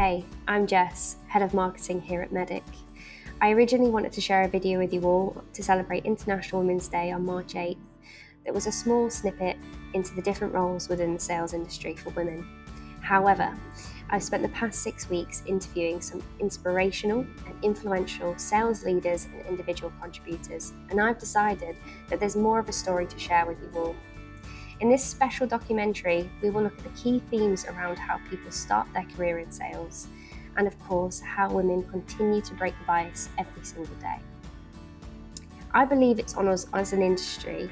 Hey, I'm Jess, Head of Marketing here at MEDDIC. I originally wanted to share a video with you all to celebrate International Women's Day on March 8th that was a small snippet into the different roles within the sales industry for women. However, I've spent the past 6 weeks interviewing some inspirational and influential sales leaders and individual contributors, and I've decided that there's more of a story to share with you all. In this special documentary, we will look at the key themes around how people start their career in sales, and of course, how women continue to break the bias every single day. I believe it's on us as an industry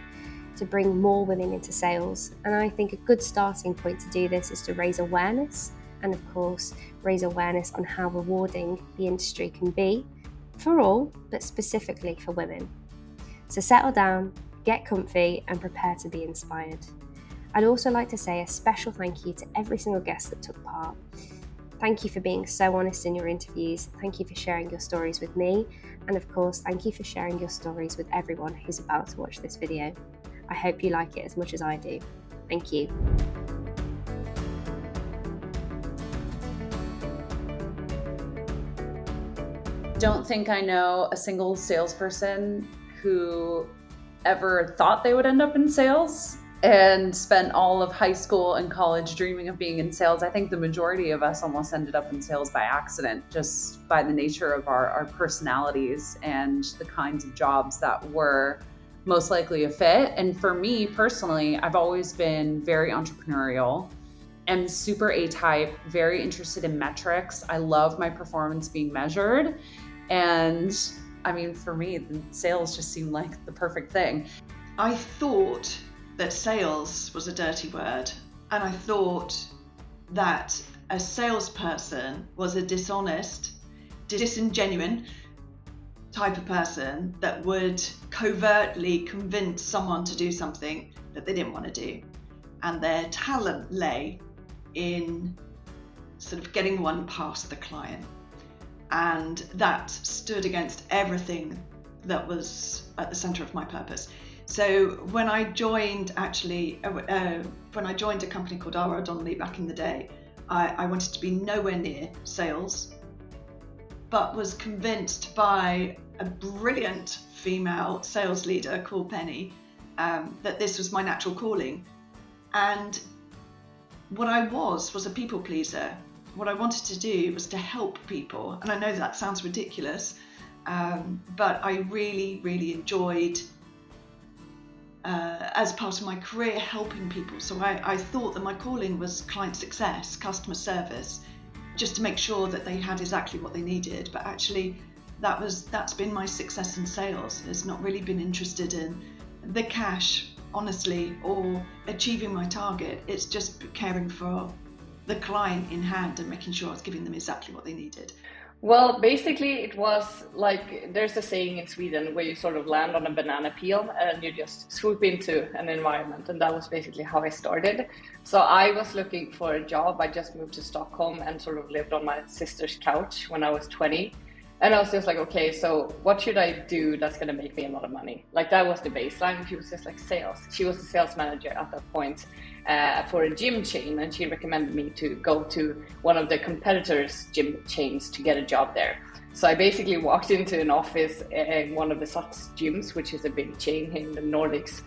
to bring more women into sales, and I think a good starting point to do this is to raise awareness, and of course, raise awareness on how rewarding the industry can be for all, but specifically for women. So settle down, get comfy, and prepare to be inspired. I'd also like to say a special thank you to every single guest that took part. Thank you for being so honest in your interviews. Thank you for sharing your stories with me. And of course, thank you for sharing your stories with everyone who's about to watch this video. I hope you like it as much as I do. Thank you. Don't think I know a single salesperson who ever thought they would end up in sales and spent all of high school and college dreaming of being in sales. I think the majority of us almost ended up in sales by accident, just by the nature of our personalities and the kinds of jobs that were most likely a fit. And for me personally, I've always been very entrepreneurial. I'm super A-type, very interested in metrics. I love my performance being measured. And I mean, for me, sales just seemed like the perfect thing. I thought that sales was a dirty word, and I thought that a salesperson was a dishonest, disingenuine type of person that would covertly convince someone to do something that they didn't want to do. And their talent lay in sort of getting one past the client. And that stood against everything that was at the center of my purpose. So when I joined a company called R. Donnelly back in the day, I wanted to be nowhere near sales, but was convinced by a brilliant female sales leader called Penny that this was my natural calling. And what I was a people pleaser. What I wanted to do was to help people. And I know that sounds ridiculous, but I really, really enjoyed as part of my career helping people. So I thought that my calling was client success, customer service, just to make sure that they had exactly what they needed. But actually that's been my success in sales. It's not really been interested in the cash, honestly, or achieving my target. It's just caring for the client in hand and making sure I was giving them exactly what they needed. Well, basically it was like, there's a saying in Sweden where you sort of land on a banana peel and you just swoop into an environment, and that was basically how I started. So I was looking for a job. I just moved to Stockholm and sort of lived on my sister's couch when I was 20. And I was just like, okay, so what should I do that's going to make me a lot of money? Like, that was the baseline. She was just like, sales. She was a sales manager at that point for a gym chain, and she recommended me to go to one of the competitors' gym chains to get a job there. So I basically walked into an office in one of the Sats gyms, which is a big chain in the Nordics.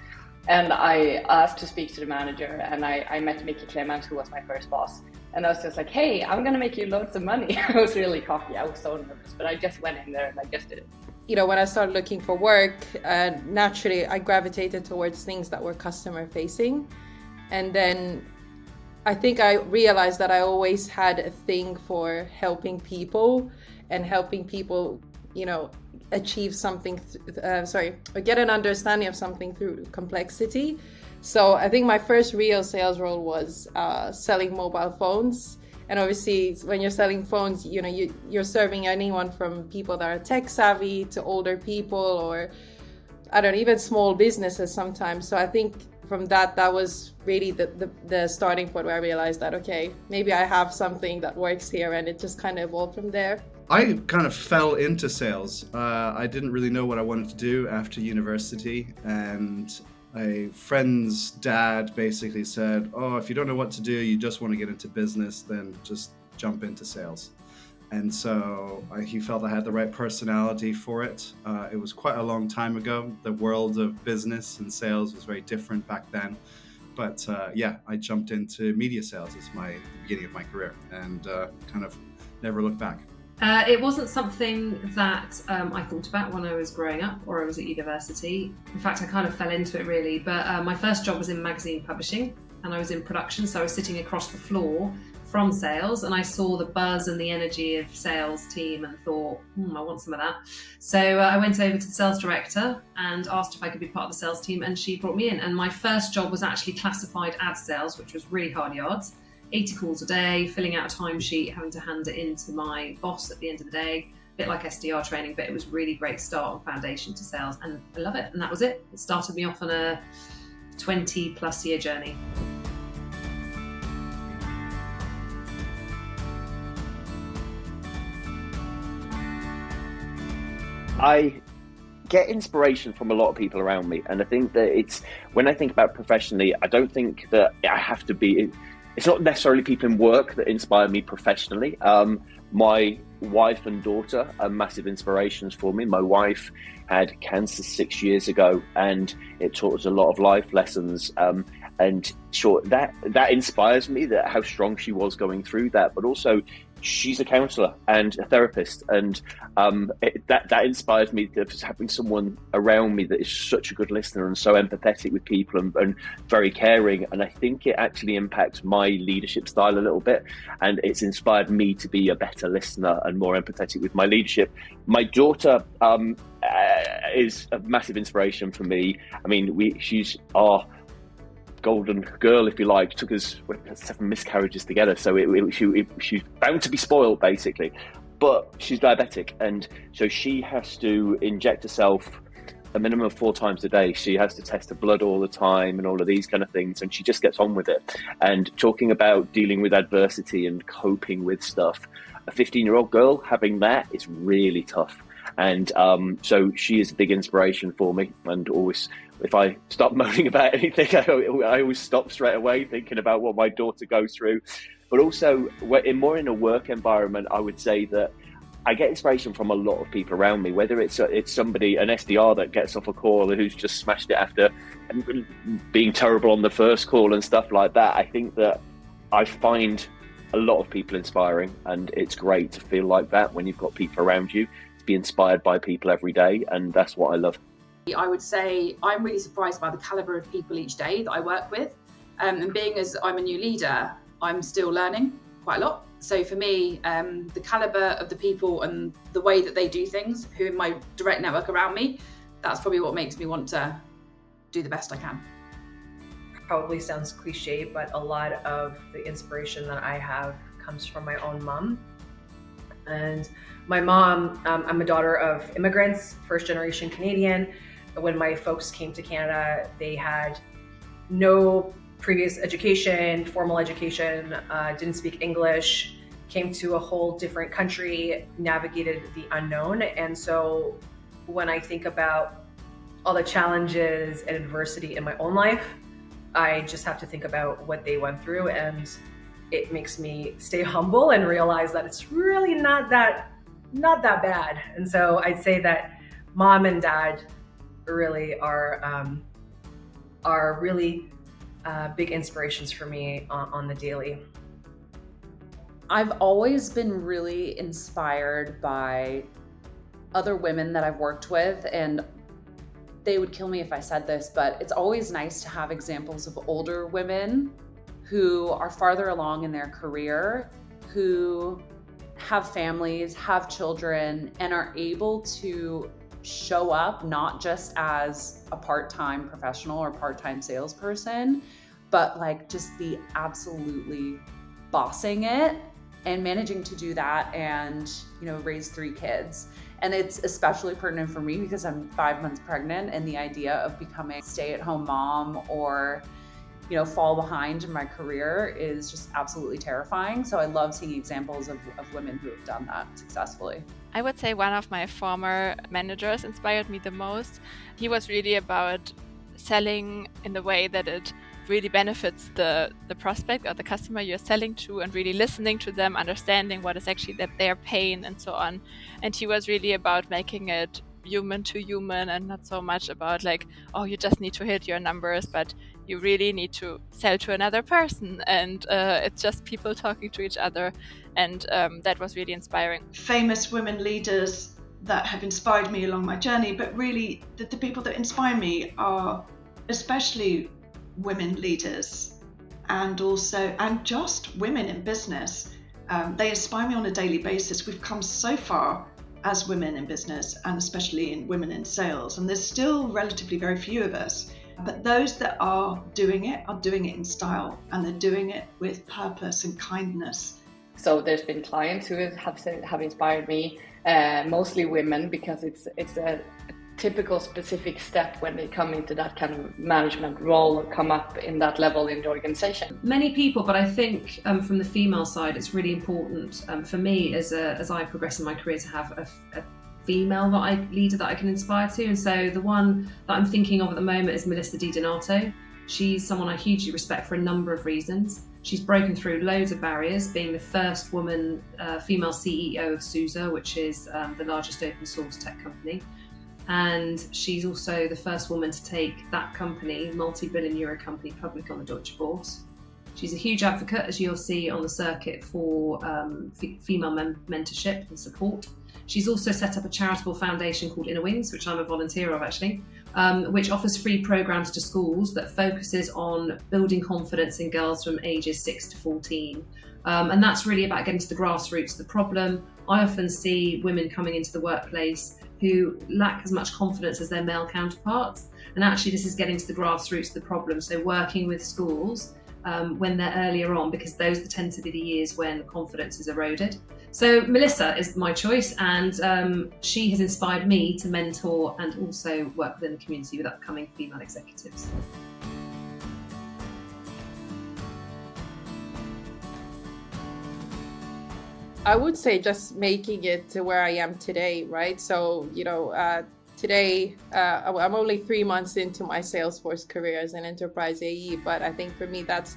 And I asked to speak to the manager, and I met Mickey Clement, who was my first boss. And I was just like, hey, I'm going to make you loads of money. I was really cocky. I was so nervous, but I just went in there and I just did it. You know, when I started looking for work, naturally I gravitated towards things that were customer facing. And then I think I realized that I always had a thing for helping people and helping people, you know, achieve something, or get an understanding of something through complexity. So I think my first real sales role was selling mobile phones. And obviously when you're selling phones, you know, you're serving anyone from people that are tech savvy to older people, or even small businesses sometimes. So I think from that was really the starting point where I realized that, okay, maybe I have something that works here, and it just kind of evolved from there. I kind of fell into sales. I didn't really know what I wanted to do after university, and a friend's dad basically said, oh, if you don't know what to do, you just want to get into business, then just jump into sales. And so he felt I had the right personality for it. It was quite a long time ago. The world of business and sales was very different back then. But I jumped into media sales as the beginning of my career, and kind of never looked back. It wasn't something that I thought about when I was growing up or I was at university. In fact, I kind of fell into it really. But my first job was in magazine publishing, and I was in production. So I was sitting across the floor from sales, and I saw the buzz and the energy of sales team and thought, I want some of that. So I went over to the sales director and asked if I could be part of the sales team, and she brought me in. And my first job was actually classified ad sales, which was really hard yards. 80 calls a day, filling out a timesheet, having to hand it in to my boss at the end of the day. A bit like SDR training, but it was really great start and foundation to sales, and I love it. And that was it. It started me off on a 20 plus year journey. I get inspiration from a lot of people around me, and I think that when I think about professionally, I don't think that I have to be. It's not necessarily people in work that inspire me professionally. My wife and daughter are massive inspirations for me. My wife had cancer 6 years ago, and it taught us a lot of life lessons. And sure, that inspires me, that how strong she was going through that, but also she's a counsellor and a therapist, and that inspires me, that having someone around me that is such a good listener and so empathetic with people and very caring. And I think it actually impacts my leadership style a little bit, and it's inspired me to be a better listener and more empathetic with my leadership. My daughter is a massive inspiration for me. I mean, she's our golden girl, if you like. Took us 7 miscarriages together, so she's bound to be spoiled basically, but she's diabetic, and so she has to inject herself a minimum of 4 times a day. She has to test her blood all the time and all of these kind of things, and she just gets on with it. And talking about dealing with adversity and coping with stuff, a 15-year-old girl having that is really tough. And so she is a big inspiration for me, and always, if I stop moaning about anything, I always stop straight away thinking about what my daughter goes through. But also, in a work environment, I would say that I get inspiration from a lot of people around me, whether it's somebody, an SDR that gets off a call and who's just smashed it after being terrible on the first call and stuff like that. I think that I find a lot of people inspiring, and it's great to feel like that when you've got people around you, to be inspired by people every day, and that's what I love. I would say I'm really surprised by the caliber of people each day that I work with. And being as I'm a new leader, I'm still learning quite a lot. So for me, the caliber of the people and the way that they do things, who in my direct network around me, that's probably what makes me want to do the best I can. Probably sounds cliche, but a lot of the inspiration that I have comes from my own mom. And my mom, I'm a daughter of immigrants, first generation Canadian. When my folks came to Canada, they had no previous education, formal education, didn't speak English, came to a whole different country, navigated the unknown. And so when I think about all the challenges and adversity in my own life, I just have to think about what they went through, and it makes me stay humble and realize that it's really not that bad. And so I'd say that mom and dad really are really big inspirations for me on the daily. I've always been really inspired by other women that I've worked with, and they would kill me if I said this, but it's always nice to have examples of older women who are farther along in their career, who have families, have children, and are able to show up not just as a part-time professional or part-time salesperson, but like just be absolutely bossing it and managing to do that and, raise 3 kids. And it's especially pertinent for me because I'm 5 months pregnant, and the idea of becoming a stay-at-home mom or fall behind in my career is just absolutely terrifying. So I love seeing examples of women who have done that successfully. I would say one of my former managers inspired me the most. He was really about selling in the way that it really benefits the prospect or the customer you're selling to, and really listening to them, understanding what is actually that their pain and so on. And he was really about making it human to human and not so much about like, oh, you just need to hit your numbers, but you really need to sell to another person, and it's just people talking to each other, and that was really inspiring. Famous women leaders that have inspired me along my journey, but really the people that inspire me are especially women leaders and just women in business. They inspire me on a daily basis. We've come so far as women in business, and especially in women in sales, and there's still relatively very few of us. But those that are doing it in style, and they're doing it with purpose and kindness. So there's been clients who have inspired me, mostly women, because it's a typical specific step when they come into that kind of management role or come up in that level in the organization. Many people, but I think from the female side, it's really important for me as I progress in my career to have a female leader that I can inspire to. And so the one that I'm thinking of at the moment is Melissa Di Donato. She's someone I hugely respect for a number of reasons. She's broken through loads of barriers, being the first woman female CEO of SUSE, which is the largest open source tech company. And she's also the first woman to take that company, multi-billion euro company, public on the Deutsche Börse. She's a huge advocate, as you'll see on the circuit, for female mentorship and support. She's also set up a charitable foundation called Inner Wings, which I'm a volunteer of actually, which offers free programs to schools that focuses on building confidence in girls from ages 6 to 14. And that's really about getting to the grassroots of the problem. I often see women coming into the workplace who lack as much confidence as their male counterparts. And actually this is getting to the grassroots of the problem. So working with schools when they're earlier on, because those tend to be the years when confidence is eroded. So Melissa is my choice, and she has inspired me to mentor and also work within the community with upcoming female executives. I would say just making it to where I am today, right? So, today I'm only 3 months into my Salesforce career as an enterprise AE, but I think for me that's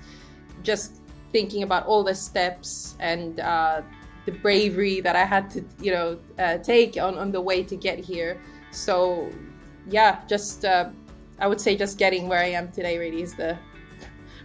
just thinking about all the steps and the bravery that I had to, take on the way to get here. So, yeah, just I would say just getting where I am today really is the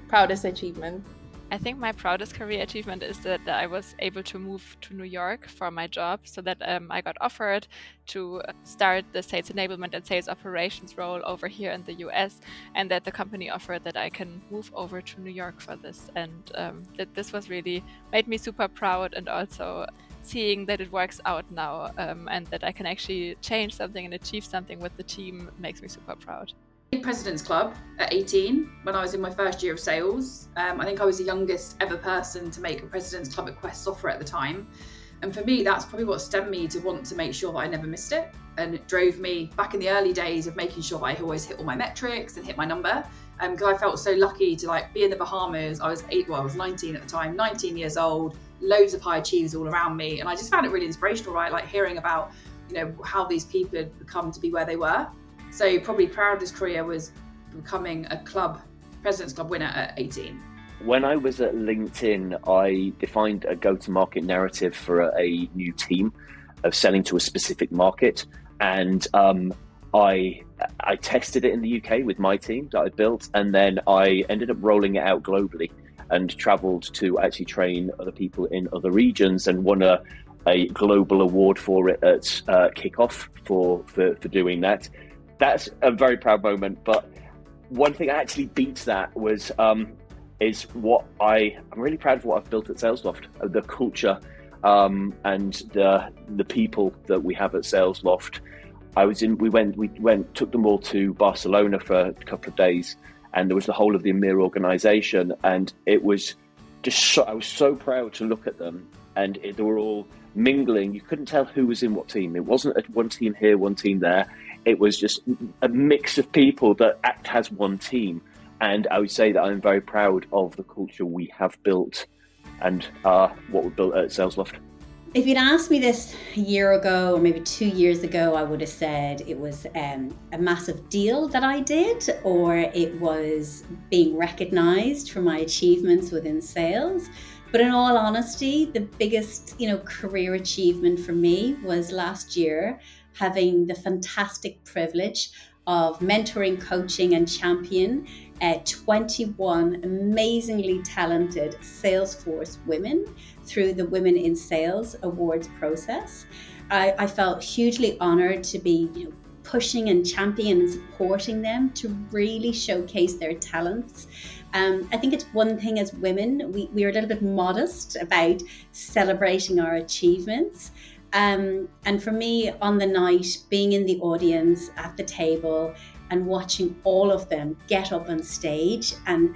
proudest achievement. I think my proudest career achievement is that I was able to move to New York for my job, so that I got offered to start the sales enablement and sales operations role over here in the US, and that the company offered that I can move over to New York for this. And that this was really made me super proud, and also seeing that it works out now and that I can actually change something and achieve something with the team makes me super proud. President's Club at 18 when I was in my first year of sales. I think I was the youngest ever person to make a President's Club at Quest Software at the time. And for me, that's probably what stemmed me to want to make sure that I never missed it. And it drove me back in the early days of making sure that I always hit all my metrics and hit my number. Because I felt so lucky to be in the Bahamas. I was 19 at the time, 19 years old, loads of high achievers all around me. And I just found it really inspirational, right? Like hearing about, how these people had come to be where they were. So probably proudest career was becoming a President's Club winner at 18. When I was at LinkedIn, I defined a go-to-market narrative for a new team of selling to a specific market. And I tested it in the UK with my team that I built. And then I ended up rolling it out globally and traveled to actually train other people in other regions, and won a global award for it at kickoff for doing that. That's a very proud moment, but one thing that actually beats that was is what I'm really proud of what I've built at Salesloft, the culture and the people that we have at Salesloft. We took them all to Barcelona for a couple of days, and there was the whole of the EMEA organization, and it was just I was so proud to look at them, and they were all mingling. You couldn't tell who was in what team. It wasn't one team here, one team there. It was just a mix of people that act as one team. And I would say that I'm very proud of the culture we have built and what we built at Salesloft. If you'd asked me this a year ago or maybe 2 years ago, I would have said it was a massive deal that I did, or it was being recognized for my achievements within sales. But in all honesty, the biggest, career achievement for me was last year having the fantastic privilege of mentoring, coaching and champion 21 amazingly talented Salesforce women through the Women in Sales Awards process. I felt hugely honored to be pushing and championing and supporting them to really showcase their talents. I think it's one thing as women, we are a little bit modest about celebrating our achievements. And for me, on the night, being in the audience at the table and watching all of them get up on stage and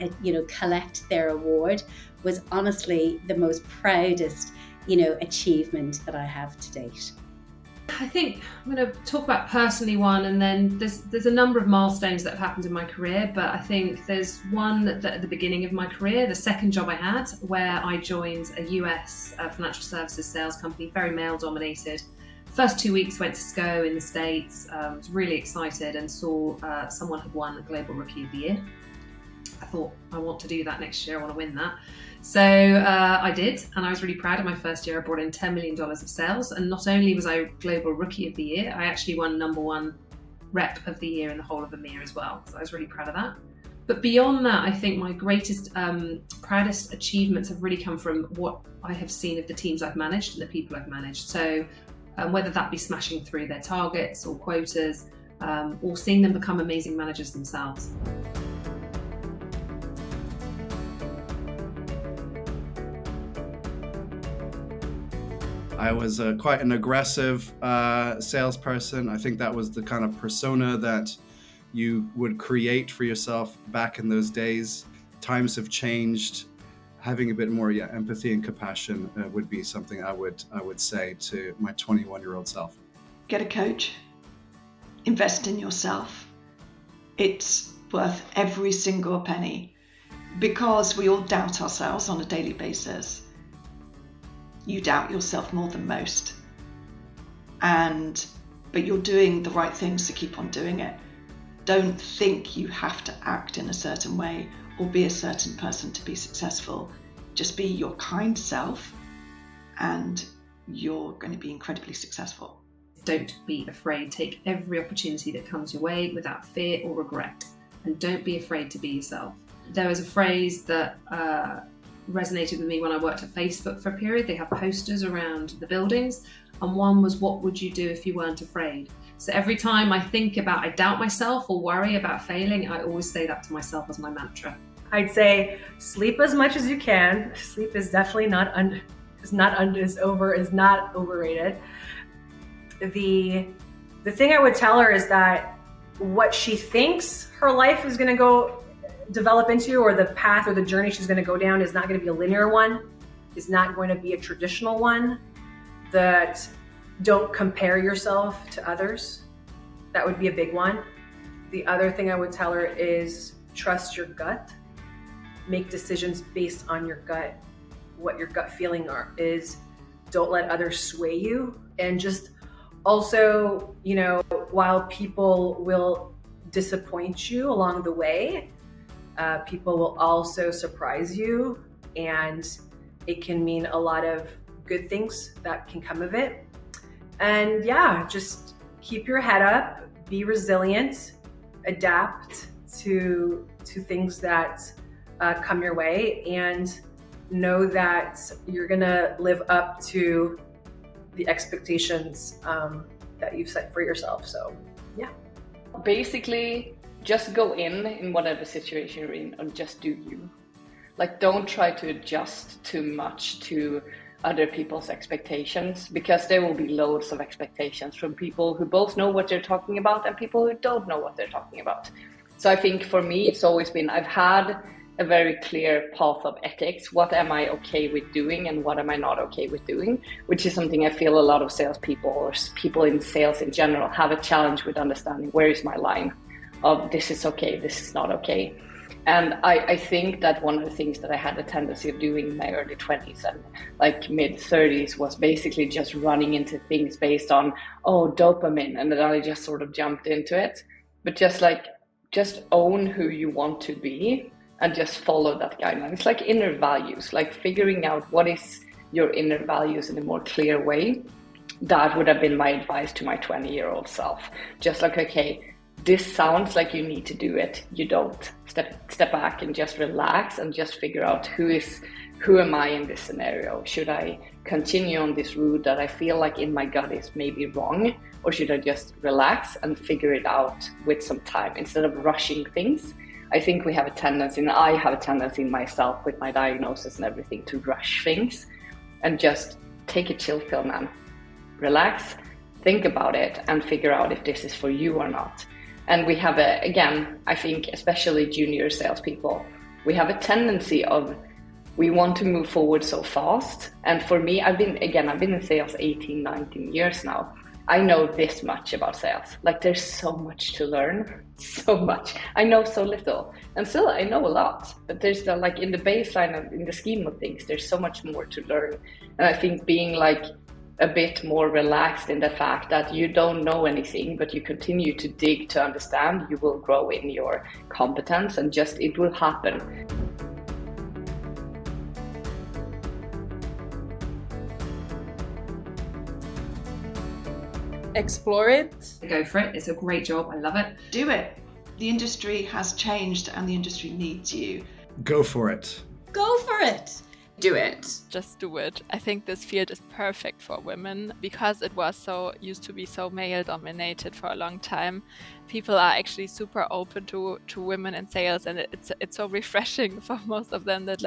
collect their award was honestly the most proudest achievement that I have to date. I think I'm going to talk about personally one, and then there's a number of milestones that have happened in my career, but I think there's one that at the beginning of my career, the second job I had, where I joined a US financial services sales company, very male dominated. First 2 weeks went to SCO in the States, was really excited and saw someone had won the Global Rookie of the Year. I thought, I want to do that next year, I want to win that. So I did, and I was really proud of my first year. I brought in $10 million of sales, and not only was I Global Rookie of the Year, I actually won #1 Rep of the Year in the whole of EMEA as well. So I was really proud of that. But beyond that, I think my greatest, proudest achievements have really come from what I have seen of the teams I've managed and the people I've managed. So whether that be smashing through their targets or quotas, or seeing them become amazing managers themselves. I was quite an aggressive salesperson. I think that was the kind of persona that you would create for yourself back in those days. Times have changed. Having a bit more empathy and compassion would be something I would say to my 21-year-old self. Get a coach. Invest in yourself. It's worth every single penny, because we all doubt ourselves on a daily basis. You doubt yourself more than most, but you're doing the right things to keep on doing it. Don't think you have to act in a certain way or be a certain person to be successful. Just be your kind self and you're going to be incredibly successful. Don't be afraid. Take every opportunity that comes your way without fear or regret, and don't be afraid to be yourself. There was a phrase that resonated with me when I worked at Facebook for a period. They have posters around the buildings, and one was, what would you do if you weren't afraid? So every time I doubt myself or worry about failing, I always say that to myself as my mantra. I'd say sleep as much as you can. Sleep is definitely not overrated. The thing I would tell her is that what she thinks her life is going to develop into, or the path or the journey she's going to go down, is not going to be a linear one, is not going to be a traditional one. That don't compare yourself to others. That would be a big one. The other thing I would tell her is trust your gut. Make decisions based on your gut. What your gut feeling is. Don't let others sway you. And just also, while people will disappoint you along the way, people will also surprise you, and it can mean a lot of good things that can come of it. And just keep your head up, be resilient, adapt to things that come your way, and know that you're gonna live up to the expectations that you've set for yourself. So, basically, just go in whatever situation you're in, and just do you. Like, don't try to adjust too much to other people's expectations, because there will be loads of expectations from people who both know what they're talking about and people who don't know what they're talking about. So I think for me, it's always been, I've had a very clear path of ethics. What am I okay with doing and what am I not okay with doing? Which is something I feel a lot of salespeople or people in sales in general have a challenge with understanding. Where is my line of this is okay, this is not okay? And I think that one of the things that I had a tendency of doing in my early 20s and like mid 30s was basically just running into things based on, dopamine. And then I just sort of jumped into it. But just own who you want to be and just follow that guideline. It's like inner values, like figuring out what is your inner values in a more clear way. That would have been my advice to my 20-year-old self. Just like, okay, this sounds like you need to do it. You don't. Step back and just relax and just figure out who am I in this scenario? Should I continue on this route that I feel like in my gut is maybe wrong? Or should I just relax and figure it out with some time instead of rushing things? I think we have a tendency, and I have a tendency in myself with my diagnosis and everything, to rush things and just take a chill pill, man. Relax, think about it, and figure out if this is for you or not. And we have again, I think especially junior salespeople, we have a tendency of, we want to move forward so fast. And for me, I've been in sales 18, 19 years now. I know this much about sales. Like, there's so much to learn, so much. I know so little, and still I know a lot, but there's in the baseline and in the scheme of things, there's so much more to learn. And I think being a bit more relaxed in the fact that you don't know anything, but you continue to dig to understand, you will grow in your competence, and just it will happen. Explore it. Go for it. It's a great job. I love it. Do it. The industry has changed and the industry needs you. Go for it. Go for it. Do it. Just do it. I think this field is perfect for women because it was used to be so male dominated for a long time. People are actually super open to women in sales, and it's so refreshing for most of them that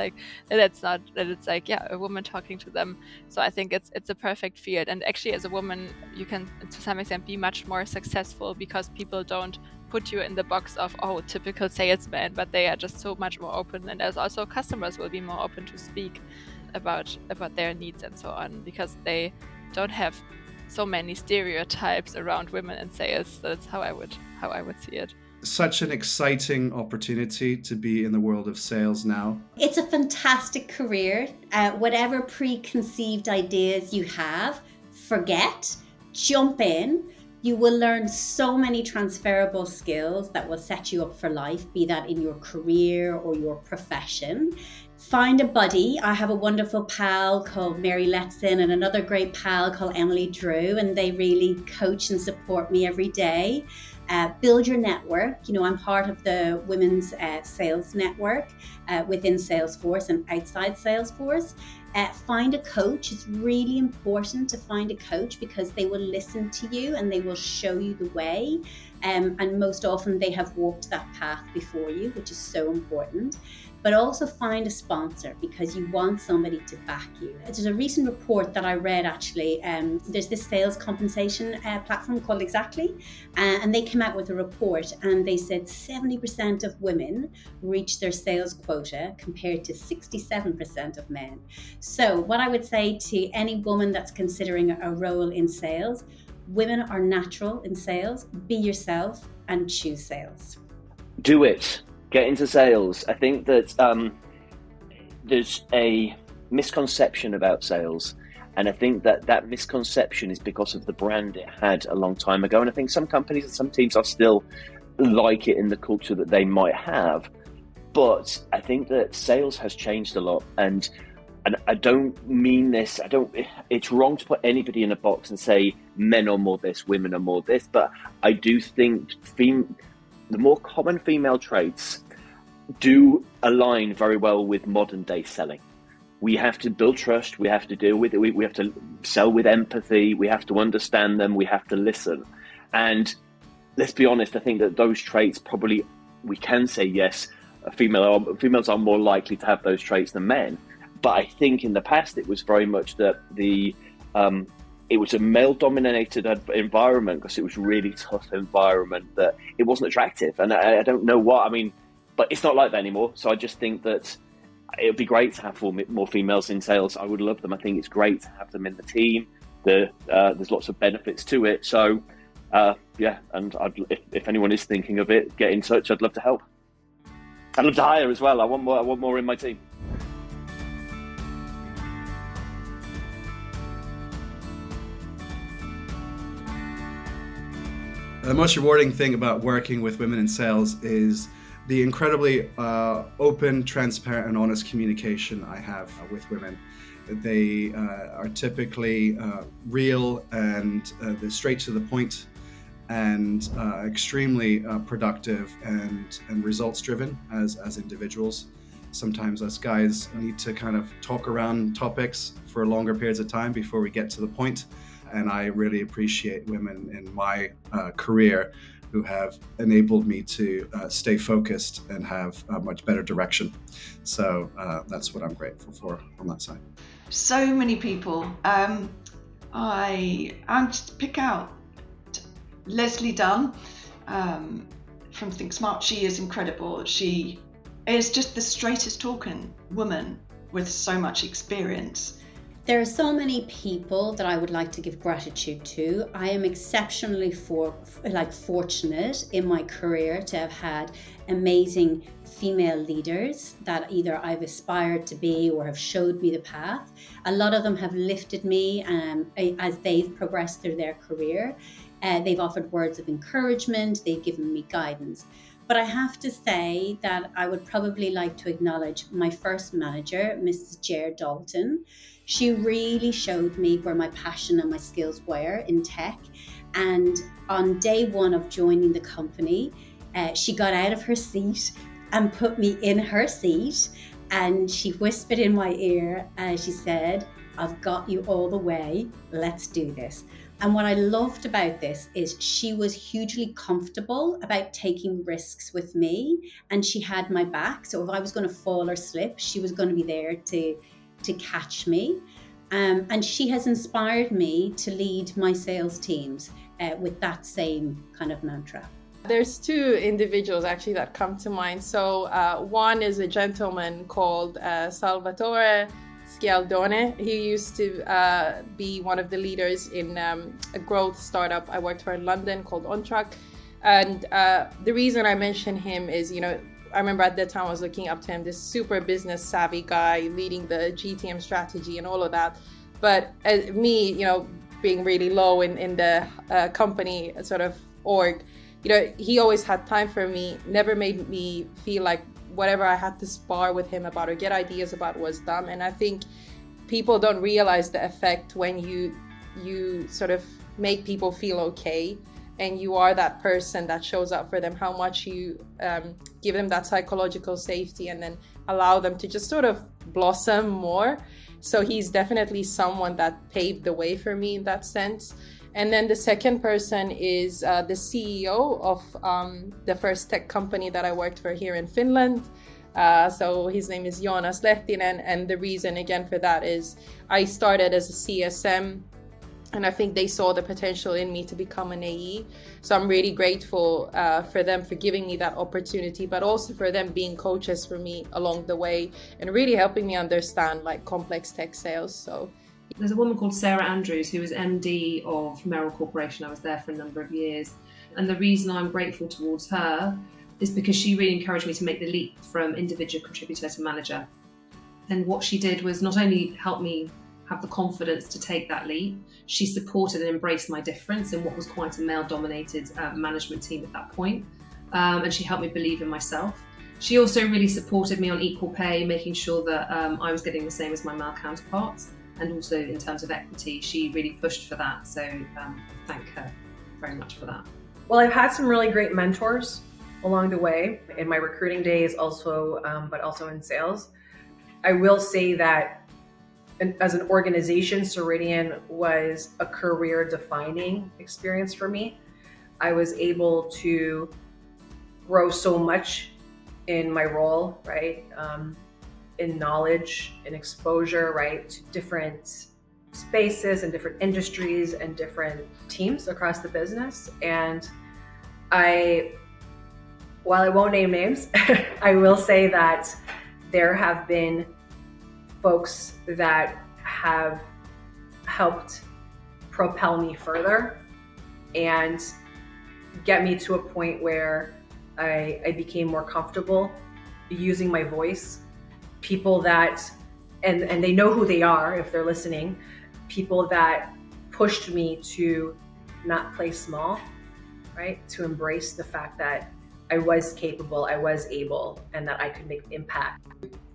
it's a woman talking to them. So I think it's a perfect field, and actually as a woman you can to some extent be much more successful because people don't put you in the box of typical salesman, but they are just so much more open, and as also customers will be more open to speak about their needs and so on, because they don't have so many stereotypes around women in sales. That's how I would see it. Such an exciting opportunity to be in the world of sales now. It's a fantastic career. Whatever preconceived ideas you have, forget, jump in. You will learn so many transferable skills that will set you up for life, be that in your career or your profession. Find a buddy. I have a wonderful pal called Mary Letson and another great pal called Emily Drew, and they really coach and support me every day. Build your network. I'm part of the women's sales network within Salesforce and outside Salesforce. Find a coach. It's really important to find a coach because they will listen to you and they will show you the way. And most often they have walked that path before you, which is so important. But also find a sponsor because you want somebody to back you. There's a recent report that I read actually. There's this sales compensation platform called Exactly, and they came out with a report and they said 70% of women reach their sales quota compared to 67% of men. So what I would say to any woman that's considering a role in sales, women are natural in sales. Be yourself and choose sales. Do it. Get into sales. I think that there's a misconception about sales, and I think that misconception is because of the brand it had a long time ago. And I think some companies and some teams are still like it in the culture that they might have, but I think that sales has changed a lot. And I don't mean this. It's wrong to put anybody in a box and say men are more this, women are more this. But I do think the more common female traits do align very well with modern day selling. We have to build trust. We have to deal with it. We have to sell with empathy. We have to understand them. We have to listen. And let's be honest, I think that those traits probably, we can say yes, females are more likely to have those traits than men. But I think in the past it was very much that it was a male-dominated environment because it was a really tough environment that it wasn't attractive. And I don't know what, but it's not like that anymore. So I just think that it would be great to have more females in sales. I would love them. I think it's great to have them in the team. There's lots of benefits to it. So, and if anyone is thinking of it, get in touch. I'd love to help. I'd love to hire as well. I want more in my team. The most rewarding thing about working with women in sales is the incredibly open, transparent, and honest communication I have with women. They are typically real and they're straight to the point and extremely productive and results driven as individuals. Sometimes us guys need to kind of talk around topics for longer periods of time before we get to the point. And I really appreciate women in my career who have enabled me to stay focused and have a much better direction. So that's what I'm grateful for on that side. So many people. I'm just to pick out Leslie Dunn from Think Smart. She is incredible. She is just the straightest talking woman with so much experience. There are so many people that I would like to give gratitude to. I am exceptionally fortunate in my career to have had amazing female leaders that either I've aspired to be or have showed me the path. A lot of them have lifted me as they've progressed through their career. They've offered words of encouragement, they've given me guidance. But I have to say that I would probably like to acknowledge my first manager, Mrs. Jer Dalton. She really showed me where my passion and my skills were in tech. And on day one of joining the company, she got out of her seat and put me in her seat. And she whispered in my ear, she said, "I've got you all the way, let's do this." And what I loved about this is she was hugely comfortable about taking risks with me, and she had my back. So if I was going to fall or slip, she was going to be there to catch me. And she has inspired me to lead my sales teams with that same kind of mantra. There's two individuals actually that come to mind. So one is a gentleman called Salvatore Schialdone. He used to be one of the leaders in a growth startup I worked for in London called OnTrack. And the reason I mention him is, I remember at that time I was looking up to him, this super business savvy guy leading the GTM strategy and all of that. But me, being really low in the company sort of org, he always had time for me, never made me feel like whatever I had to spar with him about or get ideas about was dumb. And I think people don't realize the effect when you sort of make people feel okay and you are that person that shows up for them, how much you give them that psychological safety and then allow them to just sort of blossom more. So he's definitely someone that paved the way for me in that sense. And then the second person is the CEO of the first tech company that I worked for here in Finland. So his name is Joonas Lehtinen. And the reason again for that is I started as a CSM and I think they saw the potential in me to become an AE. So I'm really grateful for them for giving me that opportunity, but also for them being coaches for me along the way and really helping me understand like complex tech sales. So there's a woman called Sarah Andrews who was MD of Merrill Corporation. I was there for a number of years. And the reason I'm grateful towards her is because she really encouraged me to make the leap from individual contributor to manager. And what she did was not only help me have the confidence to take that leap, she supported and embraced my difference in what was quite a male-dominated management team at that point. And she helped me believe in myself. She also really supported me on equal pay, making sure that I was getting the same as my male counterparts. And also in terms of equity, she really pushed for that. So thank her very much for that. Well, I've had some really great mentors along the way in my recruiting days also, but also in sales. I will say that as an organization, Ceridian was a career-defining experience for me. I was able to grow so much in my role, right? In knowledge and exposure, right, to different spaces and different industries and different teams across the business. And while I won't name names, I will say that there have been folks that have helped propel me further and get me to a point where I became more comfortable using my voice, people that, and they know who they are if they're listening, people that pushed me to not play small, right? To embrace the fact that I was capable, I was able, and that I could make impact.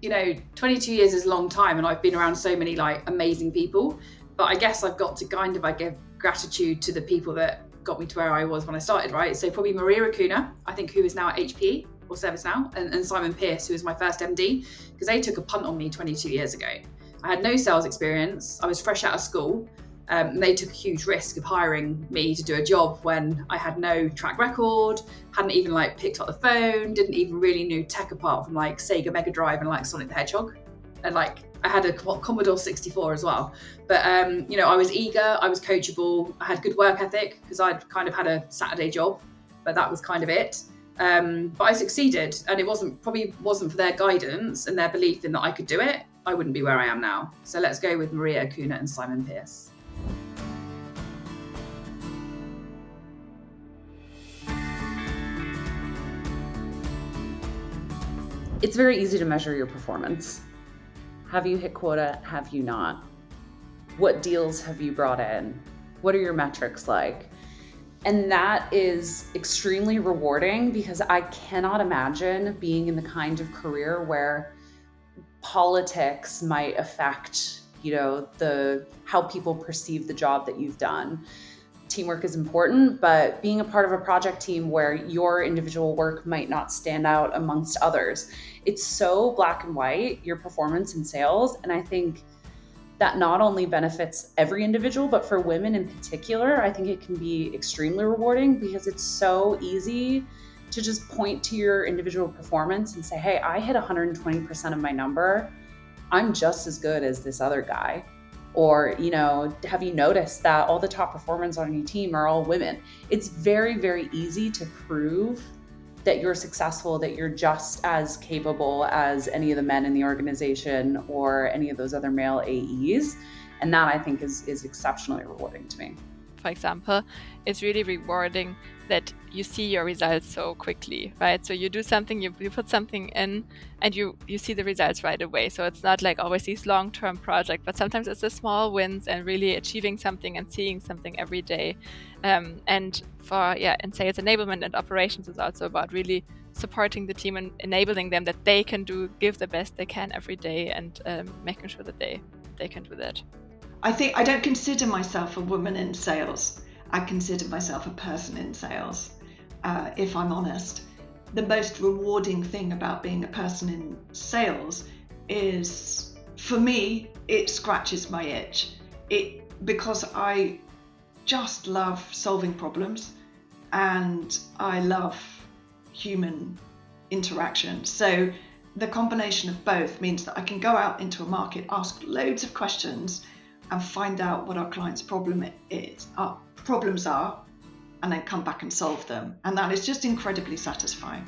22 years is a long time, and I've been around so many amazing people, but I guess I've got to I give gratitude to the people that got me to where I was when I started, right? So probably Maria Acuna, I think, who is now at HP or ServiceNow, and Simon Pearce, who was my first MD, because they took a punt on me 22 years ago. I had no sales experience. I was fresh out of school. And they took a huge risk of hiring me to do a job when I had no track record, hadn't even picked up the phone, didn't even really know tech apart from Sega Mega Drive and Sonic the Hedgehog. And I had a Commodore 64 as well. But, I was eager, I was coachable, I had good work ethic because I'd kind of had a Saturday job, but that was kind of it. But I succeeded, and it probably wasn't for their guidance and their belief in that I could do it, I wouldn't be where I am now. So let's go with Maria Acuna and Simon Pearce. It's very easy to measure your performance. Have you hit quota? Have you not? What deals have you brought in? What are your metrics like? And that is extremely rewarding because I cannot imagine being in the kind of career where politics might affect, how people perceive the job that you've done. Teamwork is important, but being a part of a project team where your individual work might not stand out amongst others, it's so black and white, your performance in sales. And I think that not only benefits every individual, but for women in particular, I think it can be extremely rewarding because it's so easy to just point to your individual performance and say, hey, I hit 120% of my number. I'm just as good as this other guy. Or, have you noticed that all the top performers on your team are all women? It's very, very easy to prove that you're successful, that you're just as capable as any of the men in the organization or any of those other male AEs. And that I think is exceptionally rewarding to me. For example, it's really rewarding that you see your results so quickly, right? So you do something, you put something in and you see the results right away. So it's not always these long-term projects, but sometimes it's the small wins and really achieving something and seeing something every day. And in sales enablement and operations, it's also about really supporting the team and enabling them that they can give the best they can every day and making sure that they can do that. I don't consider myself a woman in sales. I consider myself a person in sales, if I'm honest. The most rewarding thing about being a person in sales is, for me, it scratches my itch. Because I just love solving problems and I love human interaction. So the combination of both means that I can go out into a market, ask loads of questions, and find out what our client's problems are, and then come back and solve them. And that is just incredibly satisfying.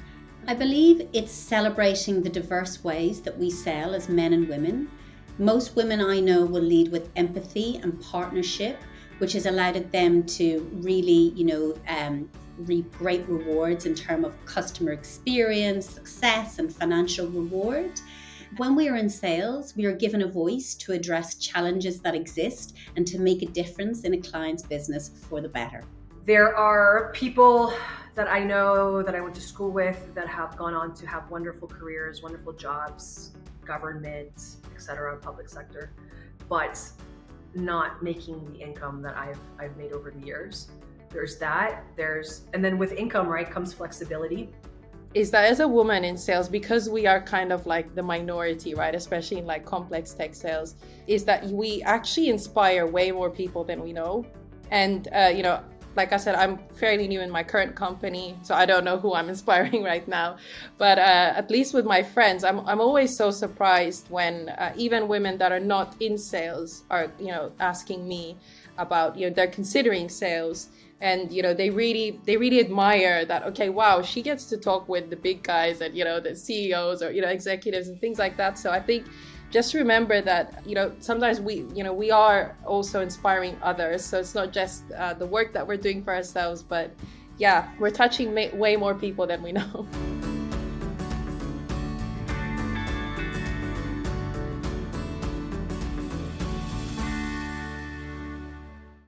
I believe it's celebrating the diverse ways that we sell as men and women. Most women I know will lead with empathy and partnership, which has allowed them to really, reap great rewards in terms of customer experience, success, and financial reward. When we are in sales, we are given a voice to address challenges that exist and to make a difference in a client's business for the better. There are people that I know that I went to school with that have gone on to have wonderful careers, wonderful jobs, government, etc., public sector, but not making the income that I've made over the years. There's that. And then with income, right, comes flexibility. Is that as a woman in sales, because we are kind of the minority, right, especially in complex tech sales, is that we actually inspire way more people than we know. And, like I said, I'm fairly new in my current company, so I don't know who I'm inspiring right now. But at least with my friends, I'm always so surprised when even women that are not in sales are, asking me about, they're considering sales. And, they really admire that, okay, wow, she gets to talk with the big guys and, the CEOs or, executives and things like that. So I think just remember that, sometimes we are also inspiring others. So it's not just the work that we're doing for ourselves, but yeah, we're touching way more people than we know.